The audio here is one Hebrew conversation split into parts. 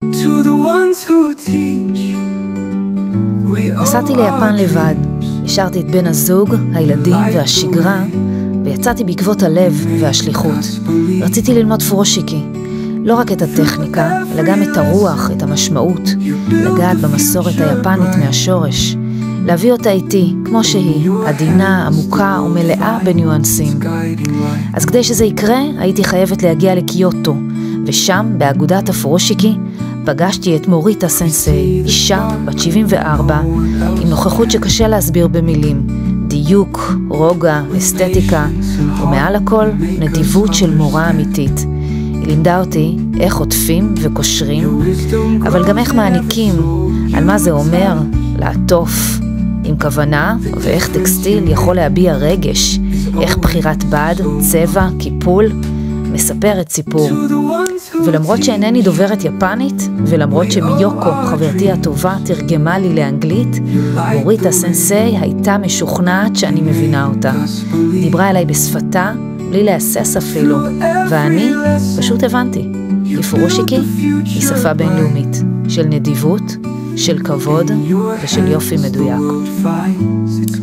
To the ones who teach. נסעתי ליפן לבד, השארתי את בן הזוג, הילדים והשגרה, ויצאתי בעקבות הלב והשליחות. רציתי ללמוד פורושיקי, לא רק את הטכניקה, אלא גם את הרוח, את המשמעות, לגעת במסורת היפנית מהשורש, להביא אותה איתי כמו שהיא, עדינה, עמוקה ומלאה בניואנסים. אז כדי שזה יקרה, הייתי חייבת להגיע לקיוטו, ושם, באגודת הפורושיקי, פגשתי את מוריטה סנסei, אישה בת 74, עם נוכחות שקשה להסביר במילים, דיוק, רוגע, אסתטיקה, ומעל הכל נדיבות של מורה אמיתית. היא לימדה אותי איך עוטפים וקושרים, אבל גם איך מעניקים, על מה זה אומר לעטוף, עם כוונה, ואיך טקסטיל יכול להביע רגש, איך בחירת בד, צבע, קיפול, מספרת סיפור. ולמרות שאינני דוברת יפנית, ולמרות שמיוקו, חברתי הטובה, תרגמה לי לאנגלית, מוריטה סנסei הייתה משוכנעת שאני מבינה אותה. דיברה אליי בשפתה, בלי להסס אפילו, ואני פשוט הבנתי. כי פורושיקי היא שפה בינלאומית, של נדיבות, של כבוד ושל יופי מדויק.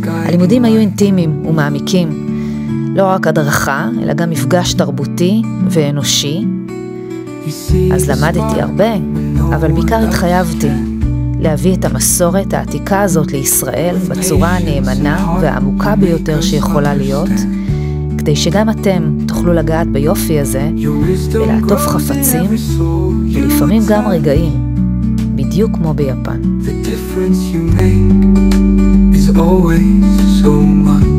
הלימודים היו אינטימיים ומעמיקים, לא רק הדרכה, אלא גם מפגש תרבותי ואנושי. אז למדתי הרבה, אבל בעיקר התחייבתי להביא את המסורת העתיקה הזאת לישראל בצורה הנאמנה והעמוקה ביותר שיכולה להיות, כדי שגם אתם תוכלו לגעת ביופי הזה ולעטוף חפצים, ולפעמים גם רגעים, בדיוק כמו ביפן. The difference you make is always so much.